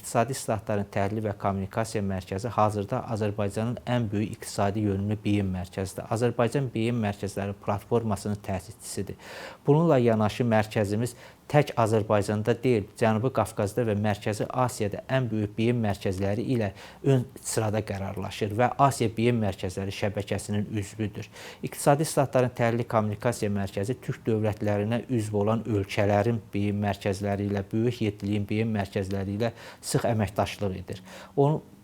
İqtisadi İslahatların Təhlil və Kommunikasiya Mərkəzi hazırda Azərbaycanın ən böyük iqtisadi yönümlü beyin mərkəzidir. Azərbaycan Beyin Mərkəzləri platformasının təsisçisidir. Bununla yanaşı mərkəzimiz tək Azərbaycanda deyil, Cənubi Qafqazda və Mərkəzi Asiyada ən böyük beyin mərkəzləri ilə ön sırada qərarlaşır və Asiya Beyin Mərkəzləri şəbəkəsinin üzvüdür. İqtisadi İslahatların Təhlil Kommunikasiya Mərkəzi Türk dövlətlərinə üzv olan ölkələrin beyin mərkəzləri ilə, böyük yeddiliyin beyin mərkəzləri ilə sıx əməkdaşlıq edir.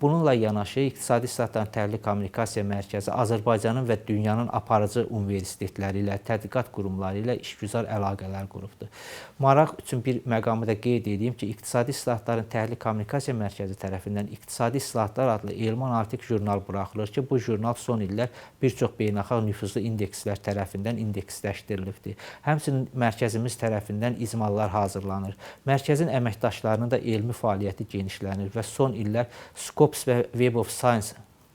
Bununla yanaşı İqtisadi İslahatların Təhlil Kommunikasiya Mərkəzi Azərbaycanın və dünyanın aparıcı universitetləri ilə, tədqiqat qurumları ilə işgüzar əlaqələr qurubdur. Maraq üçün bir məqamı da qeyd edeyim ki, İqtisadi İslahatların Təhlil Kommunikasiya Mərkəzi tərəfindən İqtisadi İslahatlar adlı elmi analitik jurnal buraxılır ki, bu jurnal son illər bir çox beynəlxalq nüfuzlu indekslər tərəfindən indeksləşdirilibdir. Həmçinin mərkəzimiz tərəfindən icmallar hazırlanır. Mərkəzin əməkdaşlarının da elmi fəaliyyəti genişlənir və son illər Scopus və Web of Science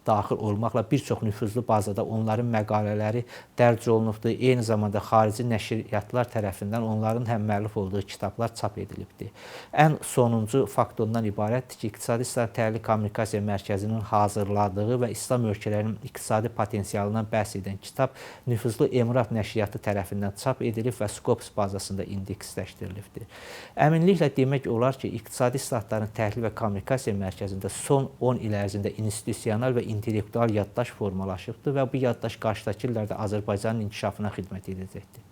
daxil olmaqla bir çox nüfuzlu bazada onların məqalələri dərc olunubdur. Eyni zamanda xarici nəşriyyatlar tərəfindən onların həm müəllif olduğu kitablar çap edilibdir. Ən sonuncu fakt ondan ibarətdir ki, İqtisadi İslahat Təhlil Kommunikasiya Mərkəzinin hazırladığı və İslam ölkələrinin iqtisadi potensialından bəhs edən kitab nüfuzlu Emirat nəşriyyatı tərəfindən çap edilib və Scopus bazasında indeksləşdirilibdir. Əminliklə demək olar ki, İqtisadi İslahatların Təhlil və Kommunikasiya Mərkəzində son 10 il ərzində institusional və intellektual yaddaş formalaşıbdır və bu yaddaş qarşıdakı illərdə Azərbaycanın inkişafına xidmət edəcəkdir.